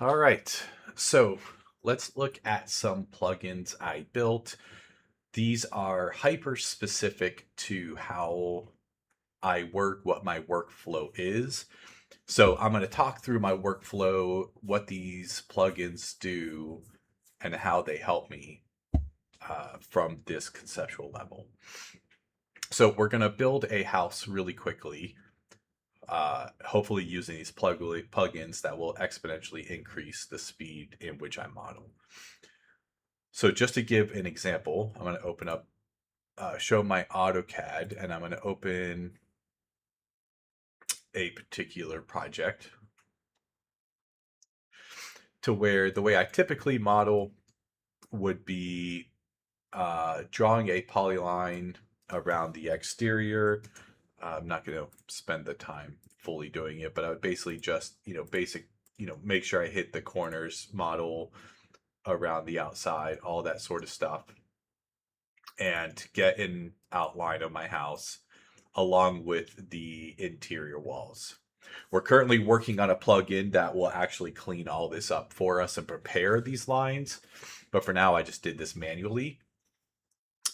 All right, so let's look at some plugins I built. These are hyper specific to how I work, what my workflow is. So I'm going to talk through my workflow, what these plugins do, and how they help me from this conceptual level. So we're going to build a house really quickly, hopefully using these plugins that will exponentially increase the speed in which I model. So just to give an example, I'm going to open up, show my AutoCAD, and I'm going to open a particular project to where the way I typically model would be drawing a polyline around the exterior. I'm not going to spend the time fully doing it, but I would basically just, make sure I hit the corners, model around the outside, all that sort of stuff, and get an outline of my house along with the interior walls. We're currently working on a plugin that will actually clean all this up for us and prepare these lines. But for now, I just did this manually.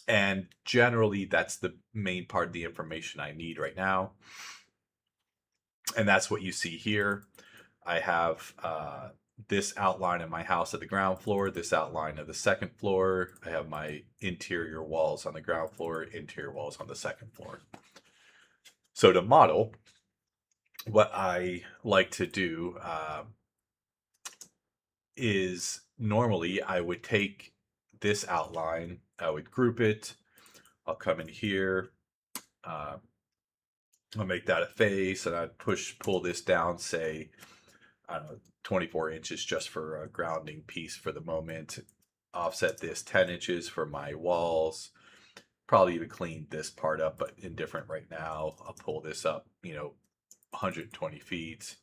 And generally, that's the main part of the information I need right now. And that's what you see here. I have this outline of my house at the ground floor, this outline of the second floor. I have my interior walls on the ground floor, interior walls on the second floor. So to model, what I like to do is normally I would take this outline, I would group it, I'll come in here, uh, I'll make that a face, and I'd pull this down, say, I don't know, 24 inches just for a grounding piece for the moment. Offset this 10 inches for my walls. Probably even clean this part up, but indifferent right now. I'll pull this up, 120 feet.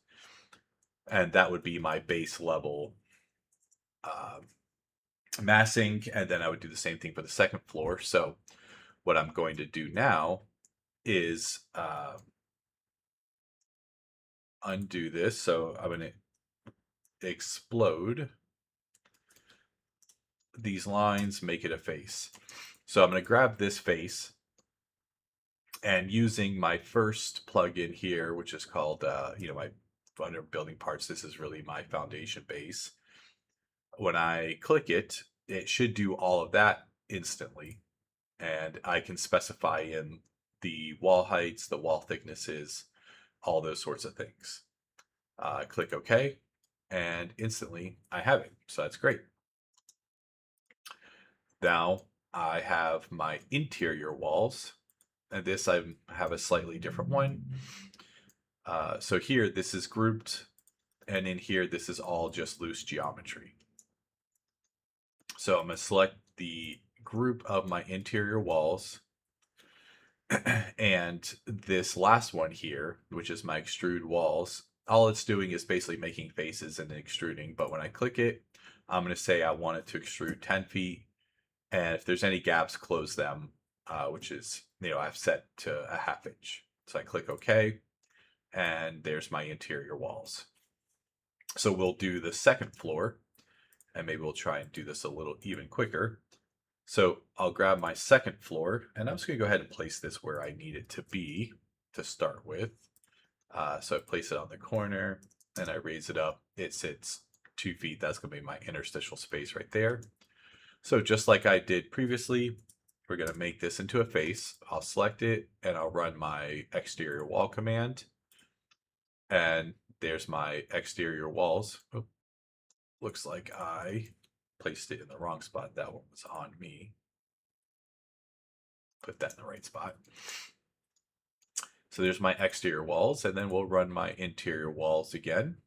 And that would be my base level uh, massing. And then I would do the same thing for the second floor. So what I'm going to do now is undo this. So I'm going to explode these lines, make it a face. So I'm going to grab this face, and using my first plugin here, which is called, my under building parts, this is really my foundation base. When I click it, it should do all of that instantly. And I can specify in the wall heights, the wall thicknesses, all those sorts of things. Click OK, and instantly I have it. So that's great. Now I have my interior walls, and this I have a slightly different one. So here, this is grouped, and in here, this is all just loose geometry. So I'm going to select the group of my interior walls, and this last one here, which is my extrude walls, all it's doing is basically making faces and extruding. But when I click it, I'm going to say I want it to extrude 10 feet. And if there's any gaps, close them, which is, I've set to a ½ inch. So I click OK, and there's my interior walls. So we'll do the second floor, and maybe we'll try and do this a little even quicker. So I'll grab my second floor, and I'm just going to go ahead and place this where I need it to be to start with. So I place it on the corner, and I raise it up. It sits 2 feet. That's going to be my interstitial space right there. So just like I did previously, we're going to make this into a face. I'll select it, and I'll run my exterior wall command. And there's my exterior walls. Oh, looks like I placed it in the wrong spot. That one was on me. Put that in the right spot. So there's my exterior walls, and then we'll run my interior walls again.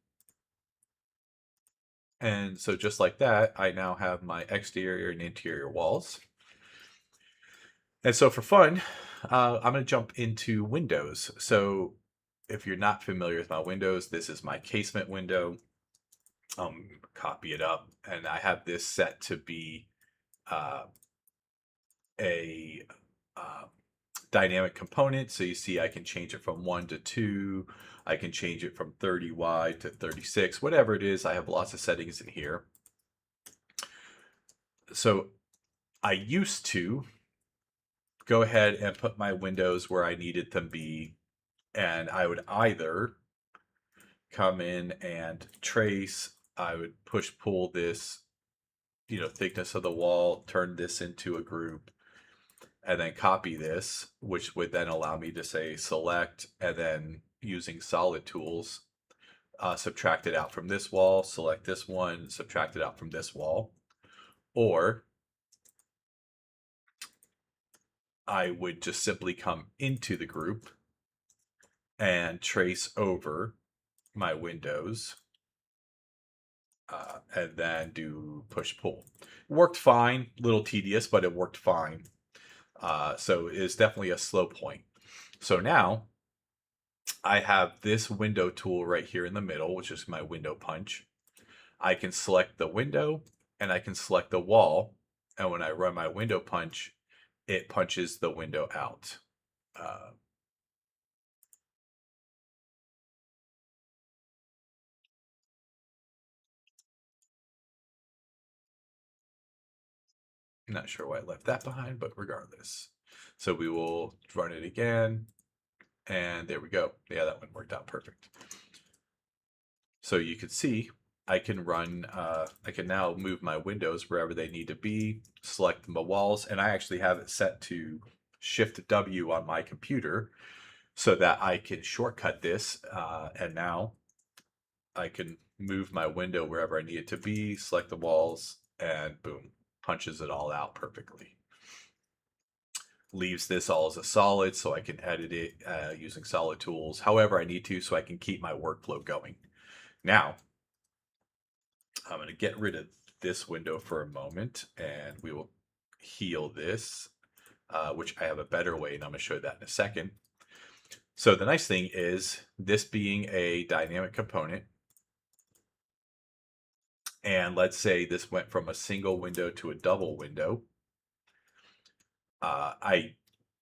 And so just like that, I now have my exterior and interior walls. And so for fun, I'm going to jump into windows. So if you're not familiar with my windows, this is my casement window. Copy it up, and I have this set to be a dynamic component. So you see I can change it from 1 to 2. I can change it from 30 wide to 36, whatever it is. I have lots of settings in here. So I used to go ahead and put my windows where I needed them be, and I would either come in and trace, I would push pull this, thickness of the wall, turn this into a group, and then copy this, which would then allow me to say select, and then using solid tools, subtract it out from this wall, select this one, subtract it out from this wall. Or I would just simply come into the group and trace over my windows, and then do push pull. Worked fine, a little tedious, but it worked fine. So it's definitely a slow point. So now I have this window tool right here in the middle, which is my window punch. I can select the window and I can select the wall. And when I run my window punch, it punches the window out. Not sure why I left that behind, but regardless. So we will run it again. And there we go. Yeah, that one worked out perfect. So you can see I can run, I can now move my windows wherever they need to be, select the walls, and I actually have it set to Shift W on my computer so that I can shortcut this. And now I can move my window wherever I need it to be, select the walls, and boom, punches it all out perfectly. Leaves this all as a solid so I can edit it using solid tools however I need to so I can keep my workflow going. Now, I'm going to get rid of this window for a moment and we will heal this, which I have a better way and I'm going to show you that in a second. So the nice thing is this being a dynamic component, and let's say this went from a single window to a double window, I,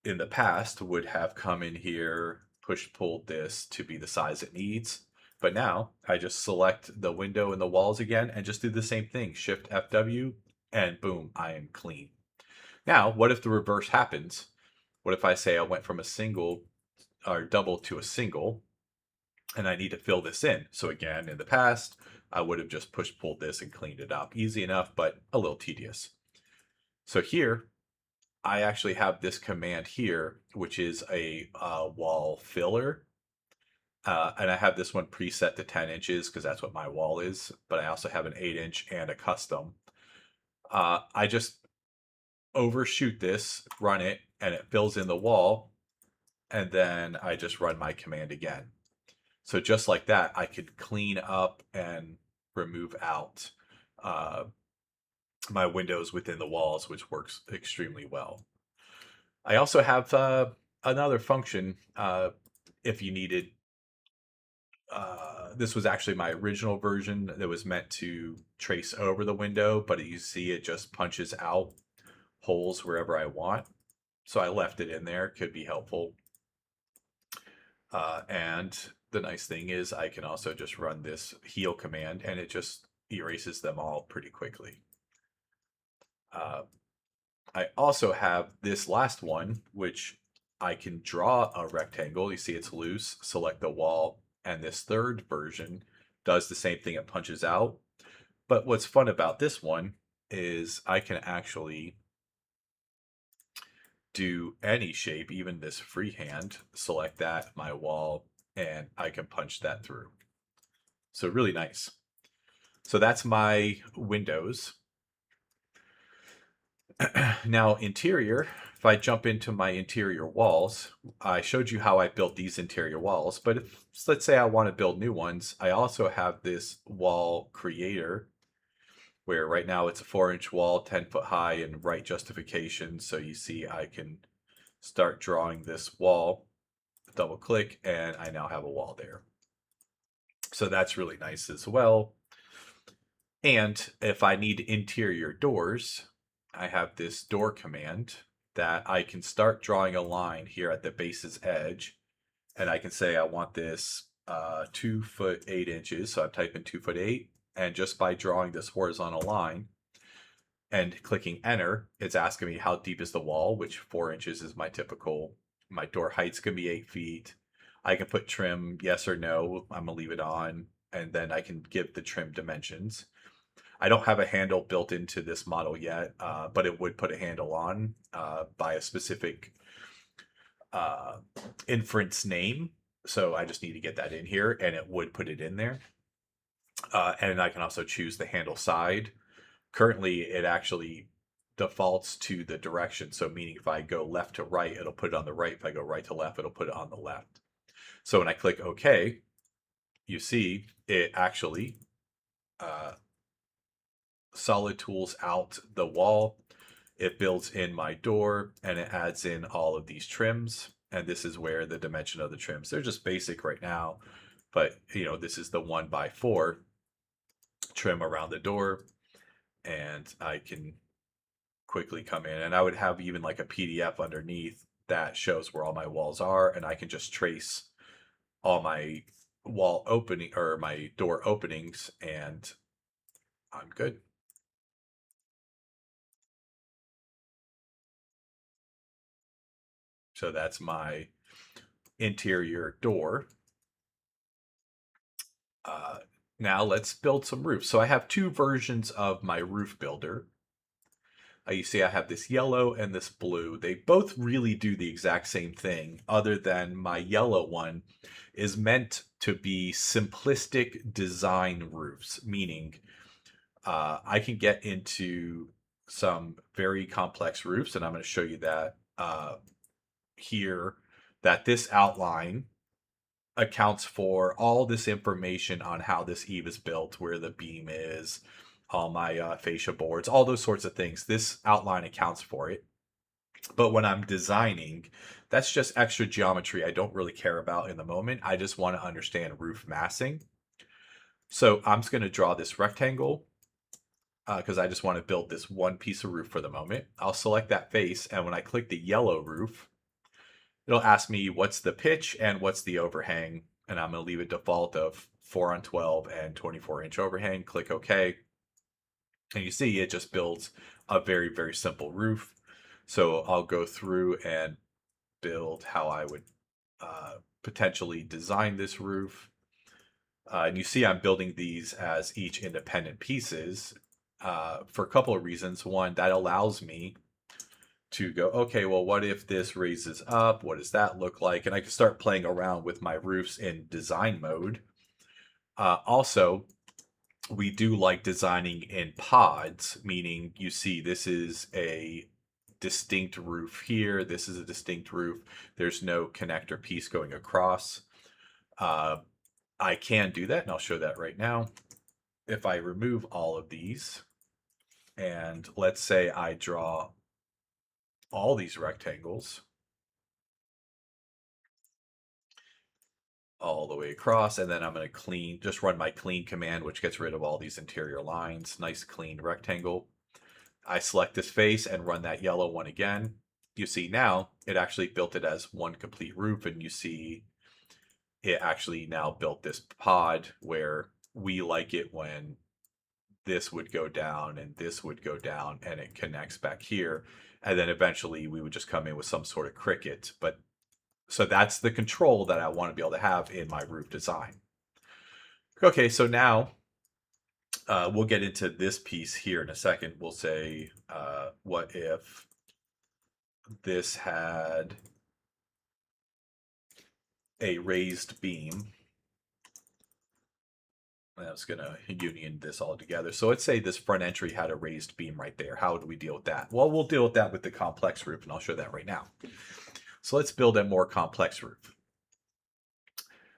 in the past, would have come in here, push pulled this to be the size it needs. But now I just select the window and the walls again and just do the same thing. Shift FW and boom, I am clean. Now, what if the reverse happens? What if I say I went from a single or double to a single and I need to fill this in? So again, in the past, I would have just push pulled this and cleaned it up. Easy enough, but a little tedious. So here, I actually have this command here, which is a wall filler. And I have this one preset to 10 inches because that's what my wall is. But I also have an 8-inch and a custom. I just overshoot this, run it, and it fills in the wall. And then I just run my command again. So just like that, I could clean up and remove out my windows within the walls, which works extremely well. I also have another function if you needed. This was actually my original version that was meant to trace over the window, but you see it just punches out holes wherever I want. So I left it in there, could be helpful. And the nice thing is I can also just run this heal command and it just erases them all pretty quickly. I also have this last one, which I can draw a rectangle. You see it's loose, select the wall, and this third version does the same thing, it punches out. But what's fun about this one is I can actually do any shape, even this freehand, select that, my wall, and I can punch that through. So really nice. So that's my windows. Now interior, if I jump into my interior walls, I showed you how I built these interior walls, but if, let's say I want to build new ones, I also have this wall creator where right now it's a 4-inch wall, 10 foot high, and right justification. So you see I can start drawing this wall, double click, and I now have a wall there. So that's really nice as well. And if I need interior doors, I have this door command that I can start drawing a line here at the base's edge, and I can say I want this 2 foot 8 inches. So I'm typing 2 foot 8, and just by drawing this horizontal line and clicking enter, it's asking me how deep is the wall, which 4 inches is my typical. My door height's gonna be 8 feet. I can put trim yes or no. I'm gonna leave it on, and then I can give the trim dimensions. I don't have a handle built into this model yet, but it would put a handle on by a specific uh, inference name. So I just need to get that in here, and it would put it in there. And I can also choose the handle side. Currently, it actually defaults to the direction. So meaning if I go left to right, it'll put it on the right. If I go right to left, it'll put it on the left. So when I click OK, you see it actually solid tools out the wall. It builds in my door, and it adds in all of these trims. And this is where the dimension of the trims, they're just basic right now, but this is the 1x4 trim around the door. And I can quickly come in, and I would have even like a PDF underneath that shows where all my walls are, and I can just trace all my wall opening or my door openings, and I'm good. So that's my interior door. Now let's build some roofs. So I have two versions of my roof builder. You see I have this yellow and this blue. They both really do the exact same thing, other than my yellow one is meant to be simplistic design roofs, meaning I can get into some very complex roofs, and I'm going to show you that here, that this outline accounts for all this information on how this eave is built, where the beam is, all my fascia boards, all those sorts of things. This outline accounts for it. But when I'm designing, that's just extra geometry I don't really care about in the moment. I just want to understand roof massing. So I'm just going to draw this rectangle because I just want to build this one piece of roof for the moment. I'll select that face, and when I click the yellow roof, it'll ask me what's the pitch and what's the overhang, and I'm going to leave a default of 4x12 and 24-inch overhang. Click OK. And you see it just builds a very, very simple roof. So I'll go through and build how I would potentially design this roof. And you see I'm building these as each independent pieces for a couple of reasons. One, that allows me to go, okay, well, what if this raises up? What does that look like? And I can start playing around with my roofs in design mode. Also, we do like designing in pods, meaning you see this is a distinct roof here. This is a distinct roof. There's no connector piece going across. I can do that, and I'll show that right now. If I remove all of these, and let's say I draw all these rectangles all the way across, and then I'm going to just run my clean command, which gets rid of all these interior lines. Nice clean rectangle. I select this face and run that yellow one again. You see now it actually built it as one complete roof, and you see it actually now built this pod where we like it when this would go down and this would go down, and it connects back here. And then eventually we would just come in with some sort of cricket. But so that's the control that I want to be able to have in my roof design. Okay, so now we'll get into this piece here in a second. We'll say, what if this had a raised beam? I was going to union this all together. So let's say this front entry had a raised beam right there. How do we deal with that? Well, we'll deal with that with the complex roof, and I'll show that right now. So let's build a more complex roof.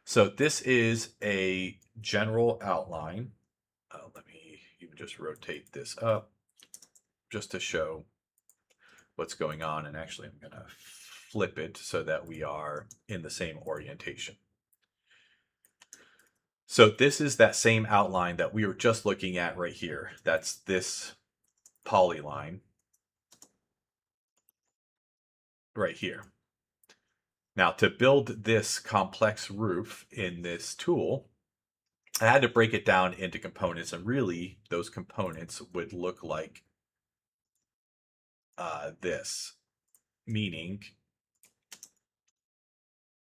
So this is a general outline. Let me even just rotate this up just to show what's going on. And actually, I'm going to flip it so that we are in the same orientation. So this is that same outline that we were just looking at right here. That's this polyline. right here. Now, to build this complex roof in this tool, I had to break it down into components, and really those components would look like this, meaning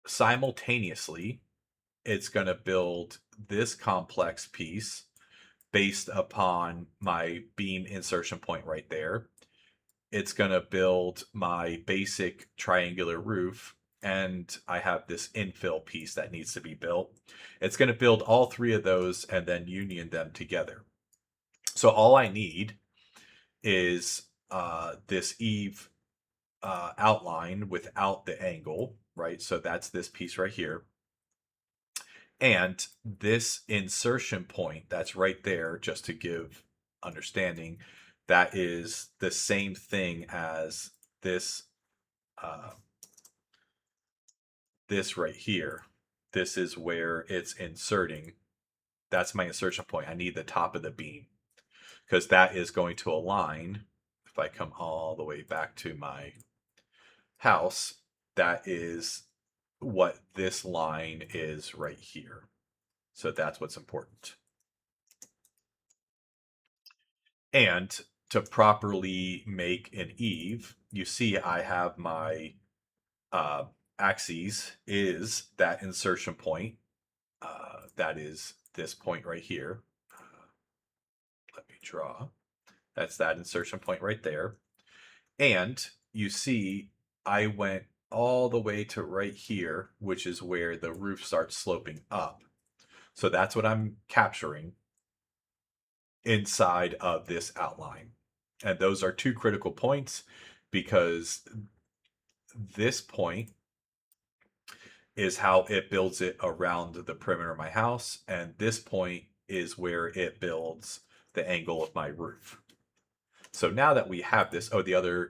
simultaneously it's going to build this complex piece based upon my beam insertion point right there. It's going to build my basic triangular roof, and I have this infill piece that needs to be built. It's going to build all three of those and then union them together. So all I need is this eave outline without the angle, right? So that's this piece right here. And this insertion point that's right there, just to give understanding, that is the same thing as this this right here. This is where it's inserting. That's my insertion point. I need the top of the beam because that is going to align. If I come all the way back to my house, that is what this line is right here. So that's what's important. And to properly make an eave, you see I have my axes is that insertion point. That is this point right here. Let me draw. That's that insertion point right there. And you see I went all the way to right here, which is where the roof starts sloping up. So that's what I'm capturing inside of this outline. And those are two critical points because this point is how it builds it around the perimeter of my house. And this point is where it builds the angle of my roof. So now that we have this, the other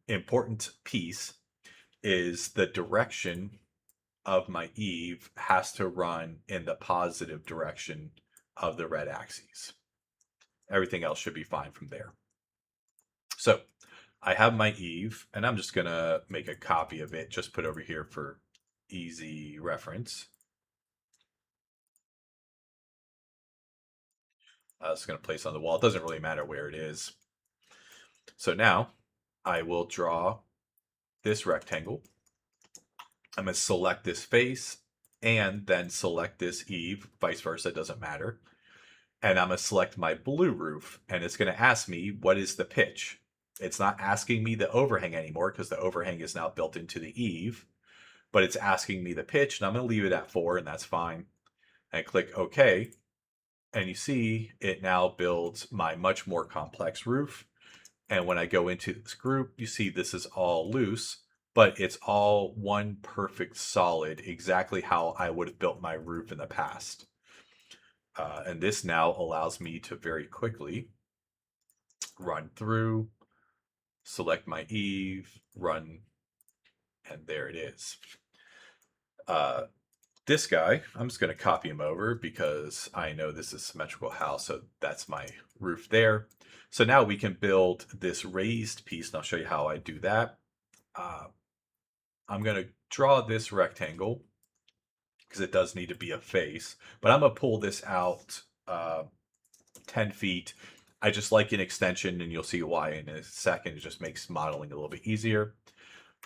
important piece is the direction of my eave has to run in the positive direction of the red axes. Everything else should be fine from there. So I have my eave, and I'm just going to make a copy of it, just put over here for easy reference. It's going to place on the wall. It doesn't really matter where it is. So now I will draw this rectangle. I'm going to select this face and then select this eave, vice versa, it doesn't matter. And I'm going to select my blue roof, and it's going to ask me what is the pitch. It's not asking me the overhang anymore because the overhang is now built into the eave, but it's asking me the pitch, and I'm going to leave it at 4, and that's fine. And click OK. And you see it now builds my much more complex roof. And when I go into this group, you see this is all loose, but it's all one perfect solid, exactly how I would have built my roof in the past. And this now allows me to very quickly run through, select my eave, run, and there it is. This guy, I'm just going to copy him over because I know this is a symmetrical house, so that's my roof there. So now we can build this raised piece, and I'll show you how I do that. I'm going to draw this rectangle because it does need to be a face, but I'm going to pull this out 10 feet. I just like an extension, and you'll see why in a second. It just makes modeling a little bit easier.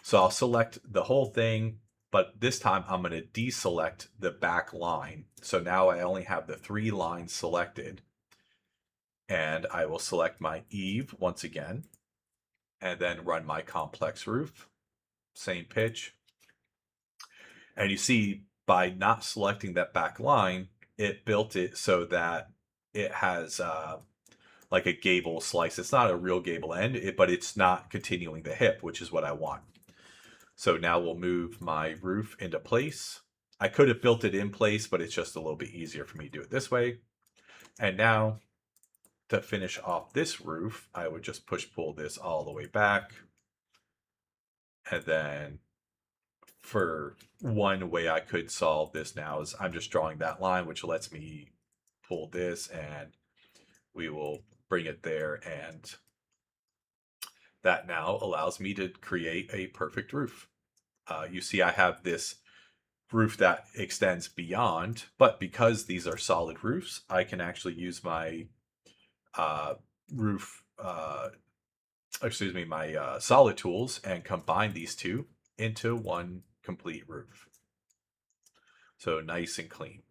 So I'll select the whole thing, but this time I'm going to deselect the back line. So now I only have the 3 lines selected. And I will select my eave once again, and then run my complex roof, same pitch. And you see by not selecting that back line, it built it so that it has like a gable slice. It's not a real gable end, but it's not continuing the hip, which is what I want. So now we'll move my roof into place. I could have built it in place, but it's just a little bit easier for me to do it this way. And now to finish off this roof, I would just push-pull this all the way back. And then for one way I could solve this now is I'm just drawing that line, which lets me pull this, and we will bring it there, and that now allows me to create a perfect roof. You see I have this roof that extends beyond, but because these are solid roofs, I can actually use my uh, roof, my solid tools and combine these two into one complete roof. So nice and clean.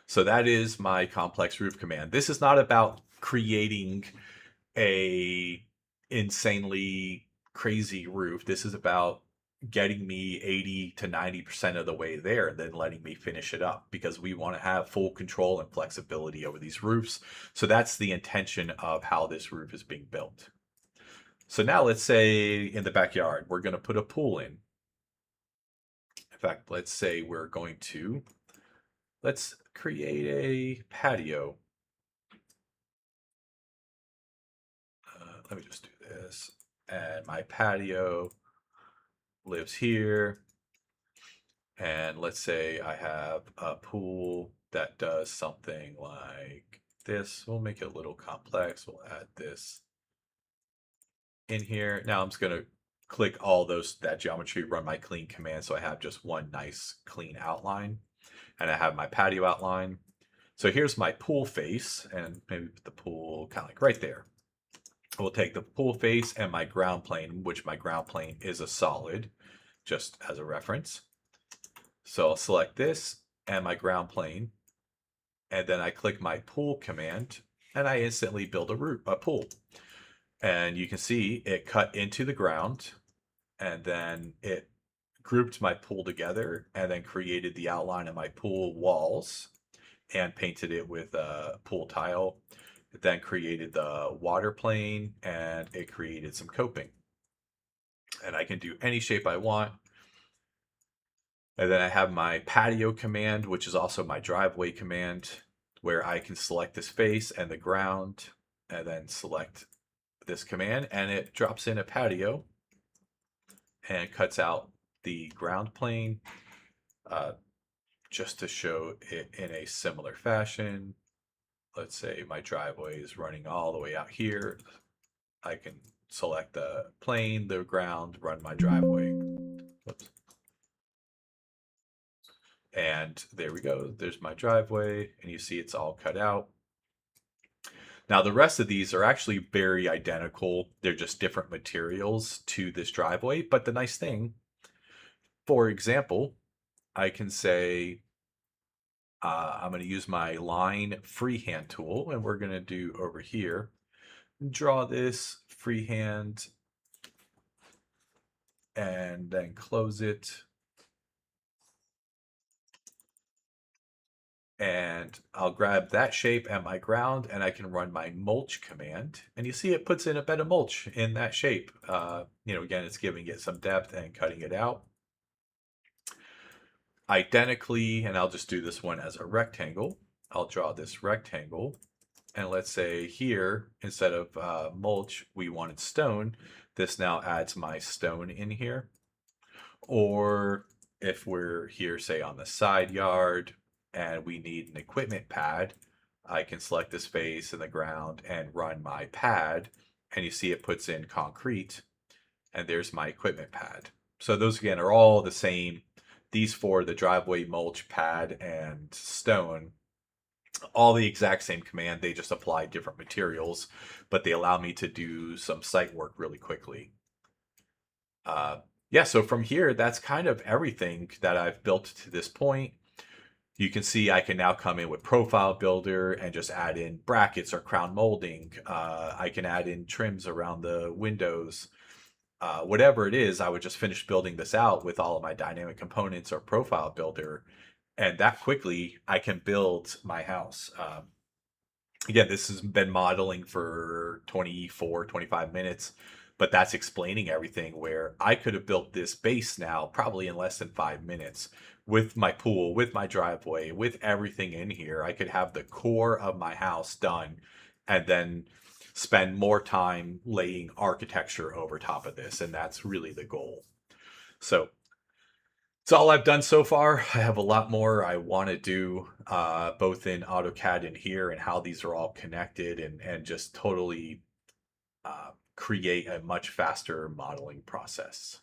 So that is my complex roof command. This is not about creating a insanely crazy roof. This is about getting me 80 to 90% of the way there and then letting me finish it up, because we want to have full control and flexibility over these roofs. So that's the intention of how this roof is being built. So now let's say in the backyard, we're going to put a pool in. In fact, let's say let's create a patio. Let me just do this. And my patio lives here. And let's say I have a pool that does something like this. We'll make it a little complex. We'll add this in here. Now I'm just going to click all that geometry, run my clean command, so I have just one nice clean outline. And I have my patio outline. So here's my pool face, and maybe put the pool kind of like right there. We'll take the pool face and my ground plane, which my ground plane is a solid, just as a reference. So I'll select this and my ground plane, and then I click my pool command, and I instantly build a pool. And you can see it cut into the ground, and then it grouped my pool together, and then created the outline of my pool walls, and painted it with a pool tile. It then created the water plane, and it created some coping. And I can do any shape I want. And then I have my patio command, which is also my driveway command, where I can select this face and the ground, and then select this command, and it drops in a patio and cuts out the ground plane, just to show it in a similar fashion. Let's say my driveway is running all the way out here. I can select the plane, the ground, run my driveway. Whoops. And there we go. There's my driveway, and you see it's all cut out. Now the rest of these are actually very identical. They're just different materials to this driveway. But the nice thing, for example, I can say I'm going to use my line freehand tool, and we're going to do over here, draw this freehand and then close it. And I'll grab that shape and my ground, and I can run my mulch command. And you see it puts in a bed of mulch in that shape. Again, it's giving it some depth and cutting it out. Identically, and I'll just do this one as a rectangle. I'll draw this rectangle. And let's say here, instead of mulch, we wanted stone. This now adds my stone in here. Or if we're here, say on the side yard, and we need an equipment pad, I can select this face in the ground and run my pad, and you see it puts in concrete, and there's my equipment pad. So those again are all the same. These four, the driveway, mulch, pad, and stone, all the exact same command. They just apply different materials, but they allow me to do some site work really quickly. Yeah, so from here, that's kind of everything that I've built to this point. You can see I can now come in with Profile Builder and just add in brackets or crown molding. I can add in trims around the windows. Whatever it is, I would just finish building this out with all of my dynamic components or Profile Builder. And that quickly, I can build my house. Again, this has been modeling for 24, 25 minutes, but that's explaining everything, where I could have built this base now probably in less than 5 minutes with my pool, with my driveway, with everything in here. I could have the core of my house done and then spend more time laying architecture over top of this. And that's really the goal. So it's all I've done so far. I have a lot more I want to do, both in AutoCAD and here, and how these are all connected, and just totally create a much faster modeling process.